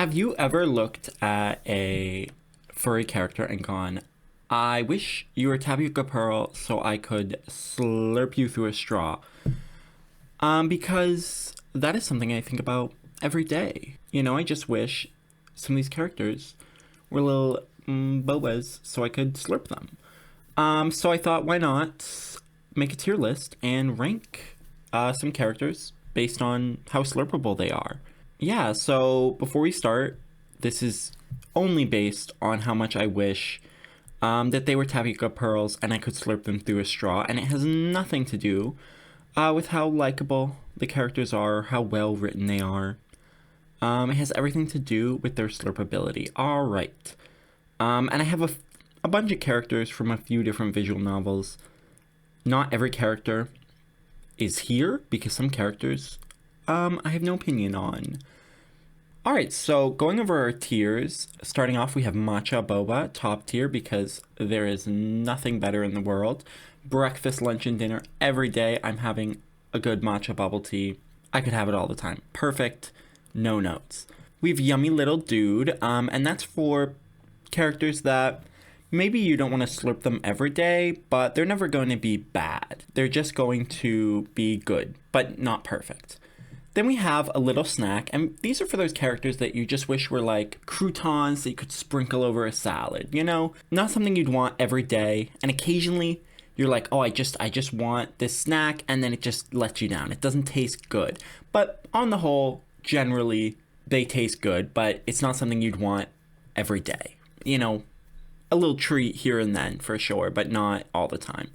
Have you ever looked at a furry character and gone, I wish you were Tapioca Pearl so I could slurp you through a straw? Because that is something I think about every day. I just wish some of these characters were little bobas so I could slurp them. So I thought, why not make a tier list and rank some characters based on how slurpable they are. Yeah, so before we start, this is only based on how much I wish that they were Tapioca Pearls and I could slurp them through a straw, and it has nothing to do with how likable the characters are, how well written they are. It has everything to do with their slurpability. All right. And I have a bunch of characters from a few different visual novels. Not every character is here because some characters I have no opinion on. Alright, so going over our tiers, starting off we have Matcha Boba, top tier, because there is nothing better in the world. Breakfast, lunch, and dinner, every day I'm having a good matcha bubble tea. I could have it all the time. Perfect, no notes. We have Yummy Little Dude, and that's for characters that maybe you don't want to slurp them every day, but they're never going to be bad. They're just going to be good, but not perfect. Then we have a Little Snack, and these are for those characters that you just wish were like croutons that you could sprinkle over a salad, Not something you'd want every day, and occasionally you're like, oh, I just want this snack, and then it just lets you down. It doesn't taste good. But on the whole, generally, they taste good, but it's not something you'd want every day. A little treat here and then, for sure, but not all the time.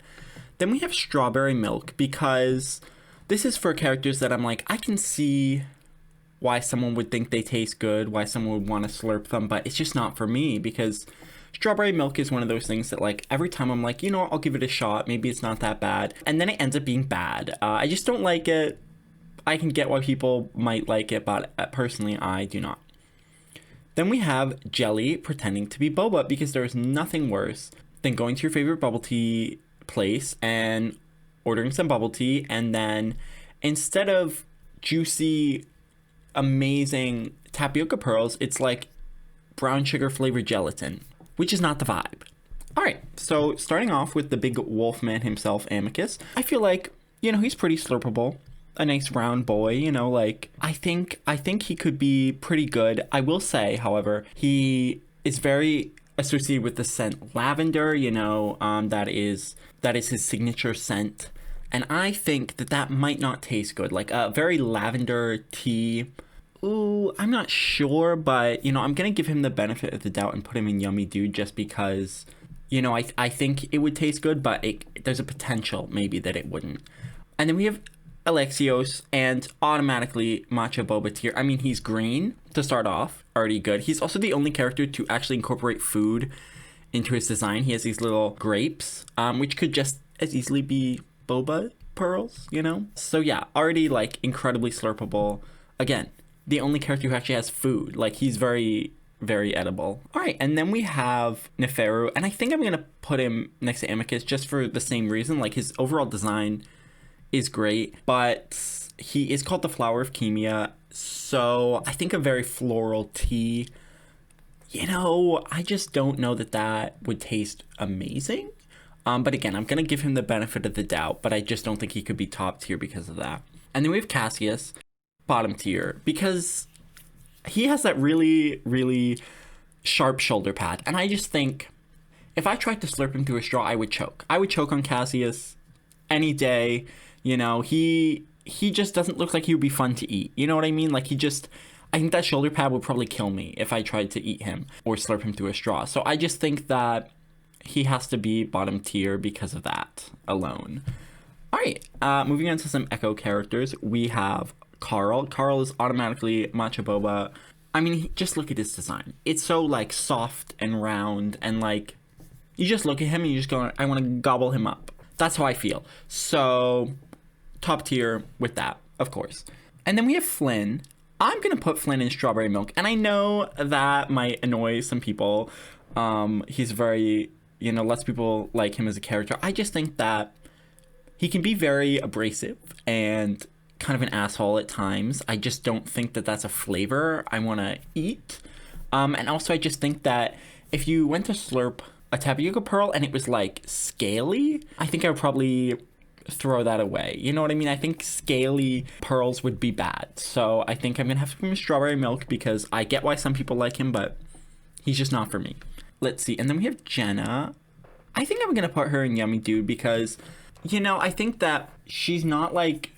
Then we have Strawberry Milk, because this is for characters that I'm like, I can see why someone would think they taste good, why someone would want to slurp them, but it's just not for me, because Strawberry Milk is one of those things that, like, every time I'm like, I'll give it a shot, maybe it's not that bad, and then it ends up being bad. I just don't like it. I can get why people might like it, but personally, I do not. Then we have Jelly pretending to be boba, because there is nothing worse than going to your favorite bubble tea place and ordering some bubble tea, and then instead of juicy, amazing tapioca pearls, it's like brown sugar flavored gelatin, which is not the vibe. All right, so starting off with the big wolf man himself, Amicus, I feel like, he's pretty slurpable. A nice round boy, I think he could be pretty good. I will say, however, he is very associated with the scent lavender, that is his signature scent. And I think that might not taste good. Like a very lavender tea. Ooh, I'm not sure, but, I'm going to give him the benefit of the doubt and put him in Yummy Dude just because, I think it would taste good, but there's a potential maybe that it wouldn't. And then we have Alexios, and automatically Matcha Boba tier. I mean, he's green to start off, already good. He's also the only character to actually incorporate food into his design. He has these little grapes, which could just as easily be boba pearls, So yeah, already like incredibly slurpable. Again, the only character who actually has food. Like, he's very, very edible. All right, and then we have Neferu, and I think I'm gonna put him next to Amicus just for the same reason. Like, his overall design is great, but he is called the Flower of Chemia, so I think a very floral tea, I just don't know that would taste amazing. But again, I'm gonna give him the benefit of the doubt, but I just don't think he could be top tier because of that. And then we have Cassius, bottom tier, because he has that really, really sharp shoulder pad, and I just think if I tried to slurp him through a straw, I would choke. I would choke on Cassius any day. He just doesn't look like he would be fun to eat. You know what I mean? Like, I think that shoulder pad would probably kill me if I tried to eat him or slurp him through a straw. So I just think that he has to be bottom tier because of that alone. All right, moving on to some Echo characters. We have Carl. Carl is automatically Matcha Boba. I mean, just look at his design. It's so, like, soft and round, and, like, you just look at him and you just go, I want to gobble him up. That's how I feel. So, top tier with that, of course. And then we have Flynn. I'm going to put Flynn in Strawberry Milk, and I know that might annoy some people. He's very, less people like him as a character. I just think that he can be very abrasive and kind of an asshole at times. I just don't think that that's a flavor I want to eat. And also, I just think that if you went to slurp a tapioca pearl and it was like scaly, I think I would probably throw that away. You know what I mean? I think scaly pearls would be bad. So I think I'm gonna have to give him strawberry milk because I get why some people like him, but he's just not for me. Let's see. And then we have Jenna. I think I'm gonna put her in Yummy Dude because, you know, I think that she's not like,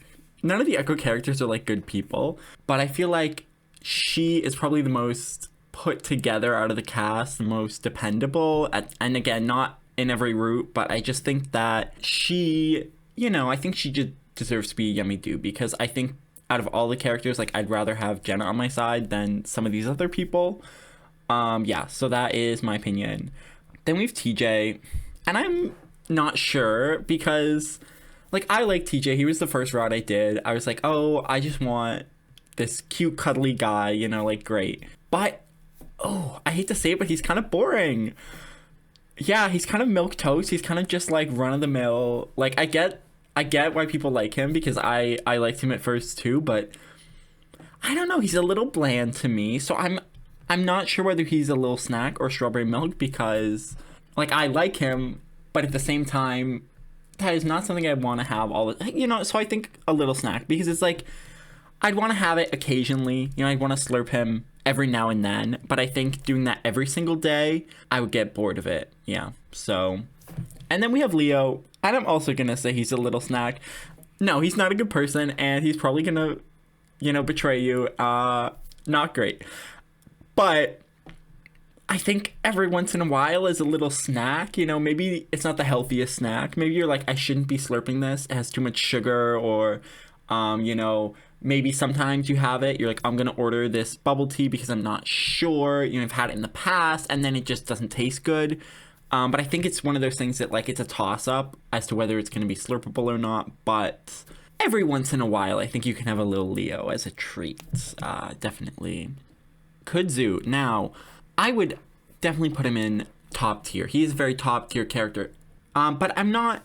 none of the Echo characters are like good people, but I feel like she is probably the most put together out of the cast, the most dependable, and again, not in every route, but I just think that she, you know, I think she just deserves to be a Yummy Dude because I think out of all the characters, like, I'd rather have Jenna on my side than some of these other people. Yeah, so that is my opinion. Then we have TJ, and I'm not sure because, like, I like TJ. He was the first route I did. I was like, oh, I just want this cute, cuddly guy, you know, like, great. But, oh, I hate to say it, but he's kind of boring. Yeah, he's kind of milquetoast. He's kind of just, like, run-of-the-mill. Like, I get why people like him because I liked him at first, too, but I don't know. He's a little bland to me, so I'm not sure whether he's a little snack or strawberry milk because, like, I like him, but at the same time, that is not something I want to have all the, you know, so I think a little snack because it's like, I'd want to have it occasionally, you know, I'd want to slurp him every now and then, but I think doing that every single day, I would get bored of it, yeah, so. And then we have Leo, and I'm also gonna say he's a little snack. No, he's not a good person, and he's probably gonna, you know, betray you, not great. But I think every once in a while is a little snack, you know, maybe it's not the healthiest snack. Maybe you're like, I shouldn't be slurping this. It has too much sugar, or, you know, maybe sometimes you have it. You're like, I'm going to order this bubble tea because I'm not sure. You know, I've had it in the past and then it just doesn't taste good. But I think it's one of those things that, like, it's a toss up as to whether it's going to be slurpable or not. But every once in a while, I think you can have a little Leo as a treat. Definitely. Kudzu. Now, I would definitely put him in top tier. He is a very top tier character. But I'm not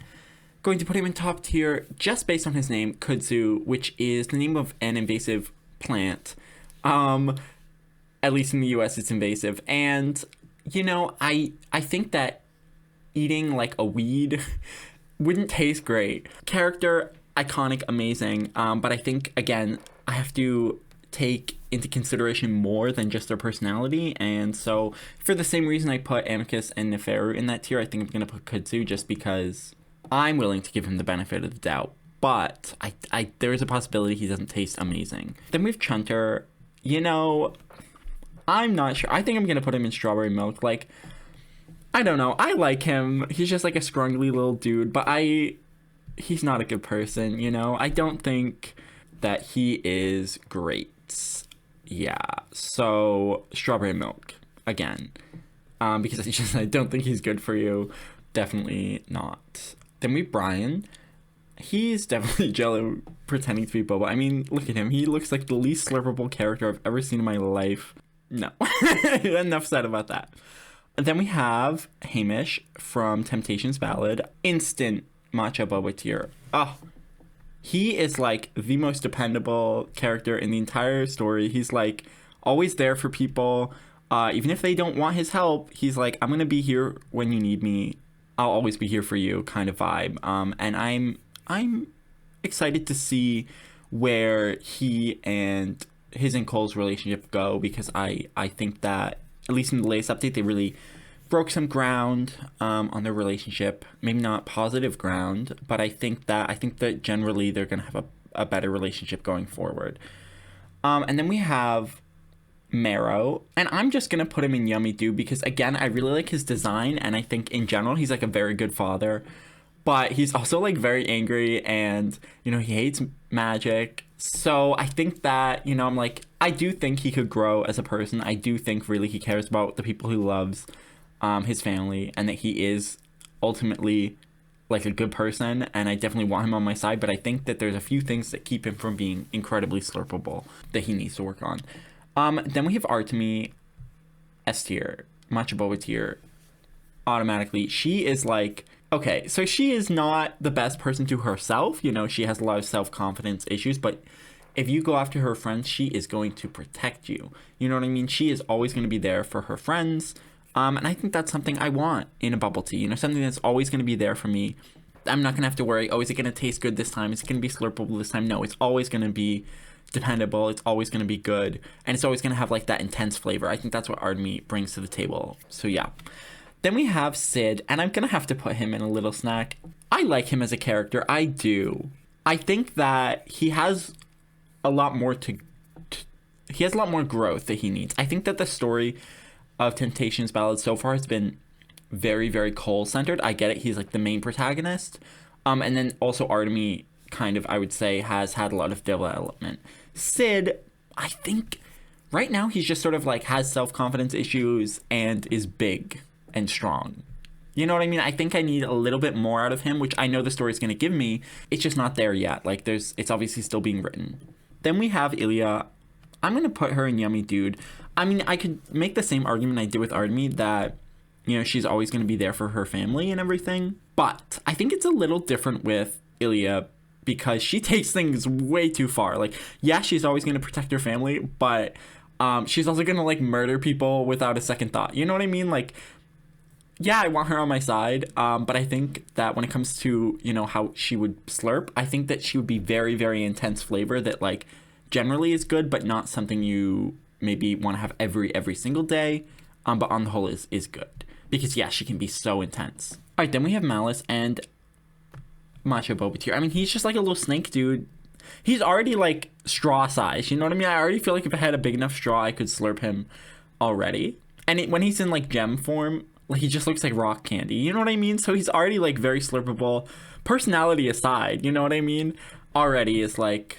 going to put him in top tier just based on his name, Kudzu, which is the name of an invasive plant. At least in the US, it's invasive. And, you know, I think that eating like a weed wouldn't taste great. Character, iconic, amazing. But I think, again, I have to take into consideration more than just their personality, and so for the same reason I put Amicus and Neferu in that tier, I think I'm gonna put Kudzu just because I'm willing to give him the benefit of the doubt, but I there is a possibility he doesn't taste amazing. Then we have Chunter. You know, I'm not sure. I think I'm gonna put him in strawberry milk. Like, I don't know, I like him. He's just like a scruggly little dude, but he's not a good person, you know. I don't think that he is great. Yeah, so strawberry milk again, because I don't think he's good for you. Definitely not. Then we have Brian. He's definitely Jello pretending to be Boba. I mean, look at him. He looks like the least slurpable character I've ever seen in my life. No, enough said about that. And then we have Hamish from Temptations Ballad. Instant matcha Boba tier. Oh. He is, like, the most dependable character in the entire story. He's, like, always there for people. Even if they don't want his help, he's like, I'm going to be here when you need me. I'll always be here for you kind of vibe. And I'm excited to see where he and his and Cole's relationship go because I think that, at least in the latest update, they really broke some ground on their relationship. Maybe not positive ground, but I think that generally they're gonna have a better relationship going forward. And then we have Marrow, and I'm just gonna put him in Yummy Dude because, again, I really like his design, and I think in general he's like a very good father, but he's also like very angry, and, you know, he hates magic. So I think that, you know, I'm like, I do think he could grow as a person. I do think really he cares about the people he loves, his family, and that he is ultimately like a good person, and I definitely want him on my side, but I think that there's a few things that keep him from being incredibly slurpable that he needs to work on. Then we have Artemi, S tier, Matcha Boba tier, automatically. She is like Okay, so she is not the best person to herself. You know, she has a lot of self-confidence issues, but if you go after her friends, she is going to protect you. You know what I mean? She is always going to be there for her friends. And I think that's something I want in a bubble tea. You know, something that's always going to be there for me. I'm not going to have to worry, oh, is it going to taste good this time? Is it going to be slurpable this time? No, it's always going to be dependable. It's always going to be good. And it's always going to have like that intense flavor. I think that's what Artemy brings to the table. So yeah. Then we have Sid, and I'm going to have to put him in a little snack. I like him as a character. I do. I think that he has a lot more he has a lot more growth that he needs. I think that the story of Temptations Ballad so far has been very, very Cole-centered. I get it. He's like the main protagonist. And then also Artemy kind of, I would say, has had a lot of development. Sid, I think right now he's just sort of like has self-confidence issues and is big and strong. You know what I mean? I think I need a little bit more out of him, which I know the story's going to give me. It's just not there yet. Like it's obviously still being written. Then we have Ilya. I'm going to put her in Yummy Dude. I mean, I could make the same argument I did with Artemy that, you know, she's always going to be there for her family and everything. But I think it's a little different with Ilya because she takes things way too far. Like, yeah, she's always going to protect her family, but she's also going to, like, murder people without a second thought. You know what I mean? Like, yeah, I want her on my side, but I think that when it comes to, you know, how she would slurp, I think that she would be very, very intense flavor that, like, generally is good, but not something you maybe want to have every single day, but on the whole is good. Because, yeah, she can be so intense. All right, then we have Malice and Macho Boba Tier. I mean, he's just like a little snake dude. He's already, like, straw size, you know what I mean? I already feel like if I had a big enough straw, I could slurp him already. And when he's in, like, gem form, like, he just looks like rock candy, you know what I mean? So he's already, like, very slurpable. Personality aside, you know what I mean? Already is like,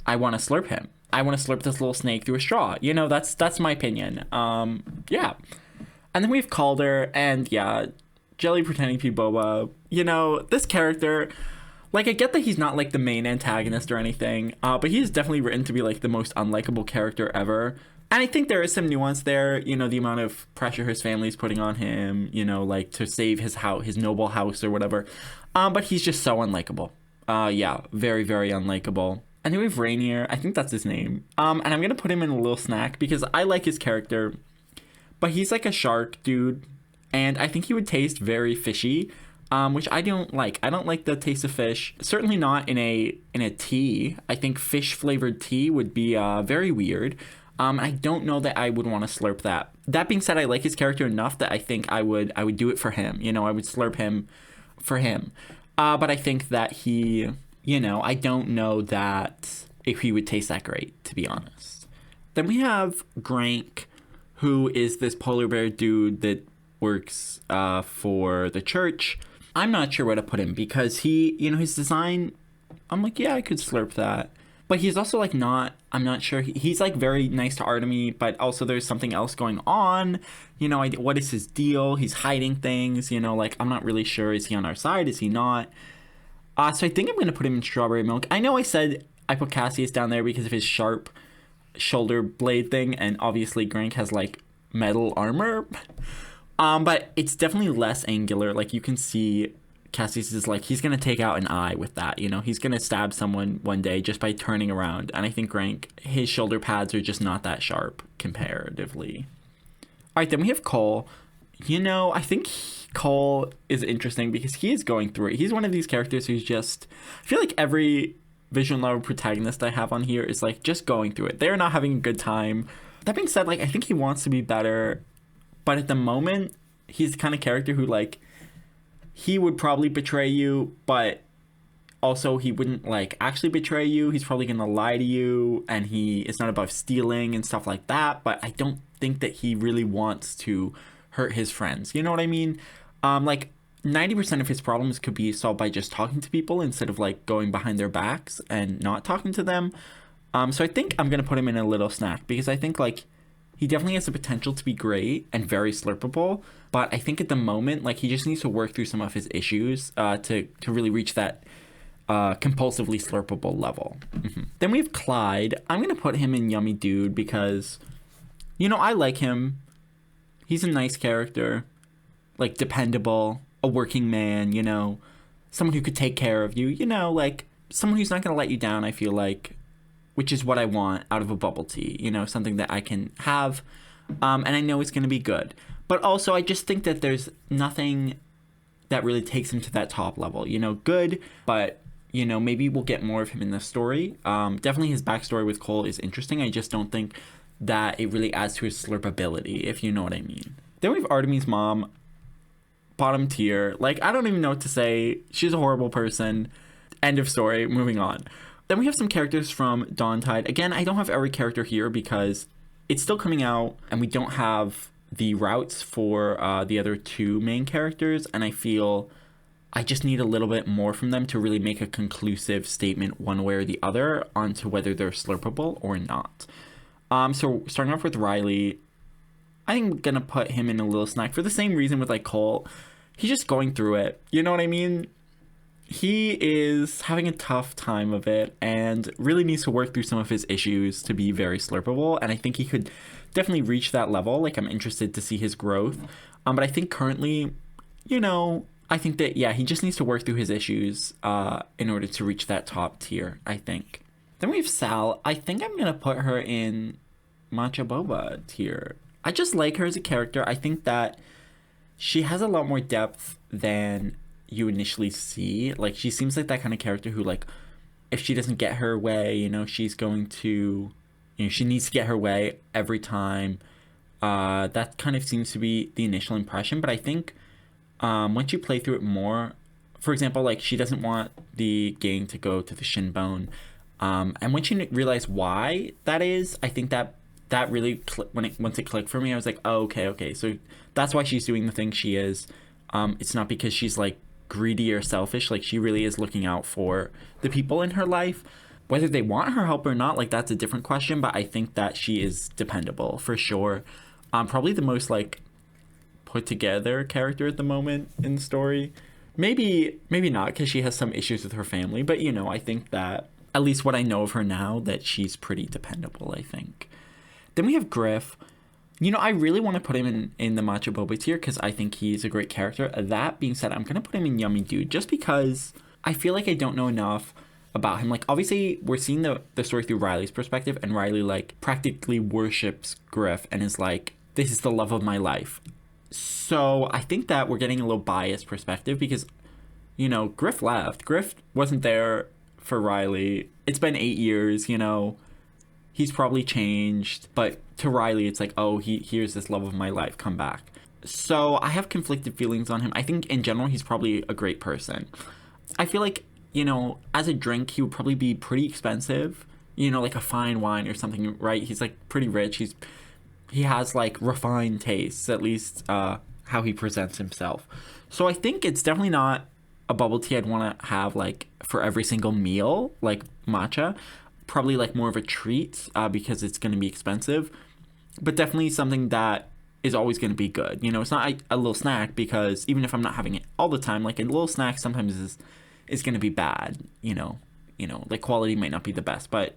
I want to slurp him. I want to slurp this little snake through a straw. You know, that's my opinion. Yeah. And then we have Calder, and yeah, Jelly pretending to be Boba. You know, this character, like, I get that he's not, like, the main antagonist or anything, but he's definitely written to be, like, the most unlikable character ever. And I think there is some nuance there, you know, the amount of pressure his family's putting on him, you know, like, to save his house, his noble house or whatever. But he's just so unlikable. Yeah, very, very unlikable. And then we have Rainier. I think that's his name. And I'm going to put him in a little snack because I like his character. But he's like a shark dude. And I think he would taste very fishy, which I don't like. I don't like the taste of fish. Certainly not in a tea. I think fish-flavored tea would be very weird. I don't know that I would want to slurp that. That being said, I like his character enough that I think I would do it for him. You know, I would slurp him for him. But I think that he, you know, I don't know that if he would taste that great, to be honest. Then we have Grank, who is this polar bear dude that works for the church. I'm not sure where to put him because he, you know, his design, I'm like, yeah, I could slurp that. But he's also, like, not, I'm not sure. He's, like, very nice to Artemy, but also there's something else going on. You know, what is his deal? He's hiding things, you know, like, I'm not really sure. Is he on our side? Is he not? So I think I'm going to put him in Strawberry Milk. I know I said I put Cassius down there because of his sharp shoulder blade thing, and obviously Grank has, like, metal armor. But it's definitely less angular. Like, you can see Cassius is like, he's going to take out an eye with that, you know? He's going to stab someone one day just by turning around. And I think Grank, his shoulder pads are just not that sharp comparatively. All right, then we have Cole. You know, I think Cole is interesting because he is going through it. He's one of these characters who's just, I feel like every visual novel protagonist I have on here is, like, just going through it. They're not having a good time. That being said, like, I think he wants to be better. But at the moment, he's the kind of character who, like, he would probably betray you, but also he wouldn't, like, actually betray you. He's probably going to lie to you, and it's not above stealing and stuff like that, but I don't think that he really wants to hurt his friends. You know what I mean? Like, 90% of his problems could be solved by just talking to people instead of, like, going behind their backs and not talking to them. So I think I'm going to put him in a little snack because I think, like, he definitely has the potential to be great and very slurpable, but I think at the moment, like, he just needs to work through some of his issues to really reach that compulsively slurpable level. Mm-hmm. Then we have Clyde. I'm going to put him in Yummy Dude because, you know, I like him. He's a nice character, like, dependable, a working man, you know, someone who could take care of you, you know, like someone who's not going to let you down, I feel like, which is what I want out of a bubble tea, you know, something that I can have, and I know it's going to be good. But also, I just think that there's nothing that really takes him to that top level, you know, good, but, you know, maybe we'll get more of him in the story. Definitely his backstory with Cole is interesting. I just don't think that it really adds to his slurpability, if you know what I mean. Then we have Artemy's mom, bottom tier. Like, I don't even know what to say. She's a horrible person. End of story. Moving on. Then we have some characters from Dawntide. Again, I don't have every character here because it's still coming out and we don't have the routes for the other two main characters, and I feel I just need a little bit more from them to really make a conclusive statement one way or the other onto whether they're slurpable or not. So starting off with Riley, I think I'm gonna put him in a little snack for the same reason with like Cole. He's just going through it, you know what I mean? He is having a tough time of it and really needs to work through some of his issues to be very slurpable, and I think he could definitely reach that level. Like, I'm interested to see his growth, but I think currently, you know, I think that, yeah, he just needs to work through his issues in order to reach that top tier, I think. Then we have Sal. I think I'm gonna put her in Matcha Boba tier. I just like her as a character. I think that she has a lot more depth than you initially see. Like, she seems like that kind of character who, like, if she doesn't get her way, you know, she's going to, you know, she needs to get her way every time. That kind of seems to be the initial impression, but I think once you play through it more, for example, like, she doesn't want the gang to go to the Shinbone, and once you realize why that is, I think that really once it clicked for me, I was like, oh, okay, so that's why she's doing the thing she is. It's not because she's like greedy or selfish. Like, she really is looking out for the people in her life, whether they want her help or not. Like, that's a different question, but I think that she is dependable for sure. Probably the most like put together character at the moment in the story. Maybe not, because she has some issues with her family, but you know, I think that at least what I know of her now, that she's pretty dependable, I think. Then we have Griff. You know, I really want to put him in the Matcha Boba tier because I think he's a great character. That being said, I'm going to put him in Yummy Dude just because I feel like I don't know enough about him. Like, obviously, we're seeing the story through Riley's perspective, and Riley, like, practically worships Griff and is like, this is the love of my life. So I think that we're getting a little biased perspective because, you know, Griff left. Griff wasn't there for Riley. It's been 8 years, you know. He's probably changed, but to Riley, it's like, oh, here's this love of my life, come back. So I have conflicted feelings on him. I think in general, he's probably a great person. I feel like, you know, as a drink, he would probably be pretty expensive, you know, like a fine wine or something, right? He's like pretty rich. He has like refined tastes, at least how he presents himself. So I think it's definitely not a bubble tea I'd want to have like for every single meal, like matcha. Probably like more of a treat because it's going to be expensive, but definitely something that is always going to be good. You know, it's not a little snack, because even if I'm not having it all the time, like a little snack sometimes is going to be bad. You know, like quality might not be the best, but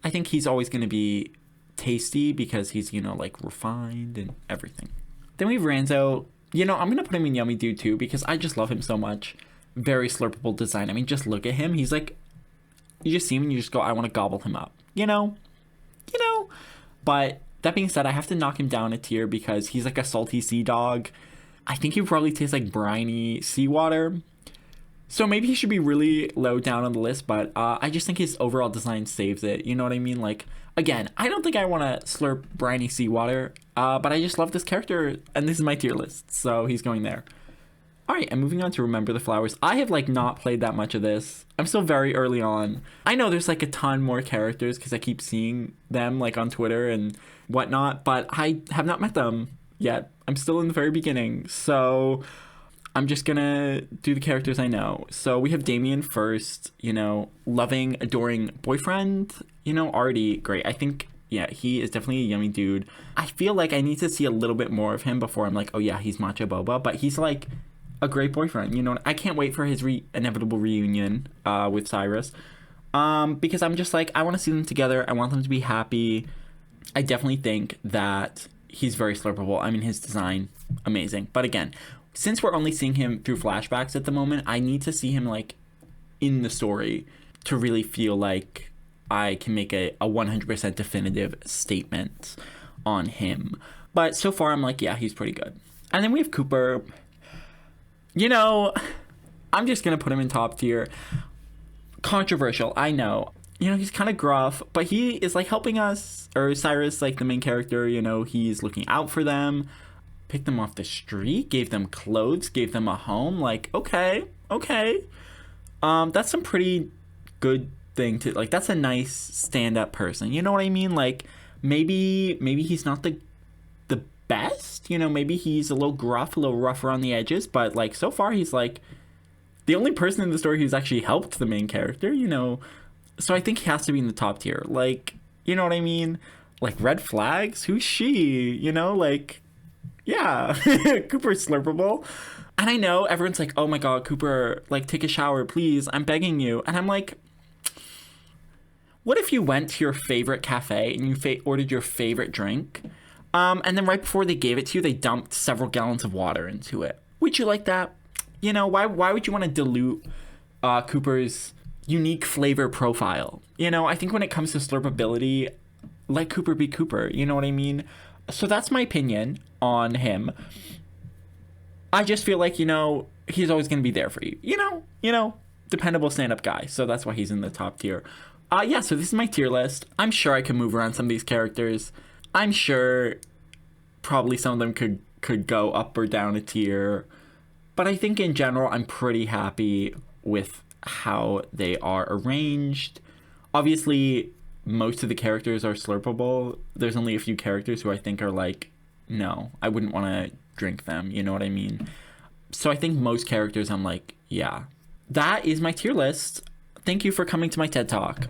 I think he's always going to be tasty because he's, you know, like refined and everything. Then we have Ranzo. You know, I'm going to put him in Yummy Dude too because I just love him so much. Very slurpable design. I mean, just look at him. He's like, you just see him and you just go, I want to gobble him up, you know. But that being said, I have to knock him down a tier because he's like a salty sea dog. I think he probably tastes like briny seawater. So maybe he should be really low down on the list, but I just think his overall design saves it. You know what I mean? Like, again, I don't think I want to slurp briny seawater, but I just love this character, and this is my tier list, so he's going there. All right, and moving on to Remember the Flowers. I have, like, not played that much of this. I'm still very early on. I know there's, like, a ton more characters because I keep seeing them, like, on Twitter and whatnot, but I have not met them yet. I'm still in the very beginning, so I'm just gonna do the characters I know. So we have Damien first, you know, loving, adoring boyfriend. You know, Artie, great. I think, yeah, he is definitely a yummy dude. I feel like I need to see a little bit more of him before I'm like, oh, yeah, he's Matcha Boba, but he's, like, a great boyfriend, you know. I can't wait for his inevitable reunion with Cyrus, because I'm just like, I want to see them together. I want them to be happy. I definitely think that he's very slurpable. I mean, his design, amazing. But again, since we're only seeing him through flashbacks at the moment, I need to see him like in the story to really feel like I can make a 100% definitive statement on him. But so far I'm like, yeah, he's pretty good. And then we have Cooper. You know, I'm just gonna put him in top tier. Controversial, I know. You know, he's kind of gruff, but he is like helping us, or Cyrus, like the main character, you know, he's looking out for them, picked them off the street, gave them clothes, gave them a home. Like, okay. That's some pretty good thing to, like, that's a nice stand-up person. You know what I mean? Like, maybe he's not the best, you know, maybe he's a little gruff, a little rough around the edges, but like so far he's like the only person in the story who's actually helped the main character, you know. So I think he has to be in the top tier. Like, you know what I mean? Like, red flags? Who's she? You know, like, yeah. Cooper's slurpable. And I know everyone's like, oh my god, Cooper, like, take a shower, please. I'm begging you. And I'm like, what if you went to your favorite cafe and you ordered your favorite drink, and then right before they gave it to you, they dumped several gallons of water into it? Would you like that? You know, why would you want to dilute Cooper's unique flavor profile? You know, I think when it comes to slurpability, let Cooper be Cooper. You know what I mean? So that's my opinion on him. I just feel like, you know, he's always going to be there for you. You know, dependable stand-up guy. So that's why he's in the top tier. Yeah, so this is my tier list. I'm sure I can move around some of these characters. I'm sure probably some of them could go up or down a tier. But I think in general, I'm pretty happy with how they are arranged. Obviously, most of the characters are slurpable. There's only a few characters who I think are like, no, I wouldn't want to drink them. You know what I mean? So I think most characters I'm like, yeah. That is my tier list. Thank you for coming to my TED Talk.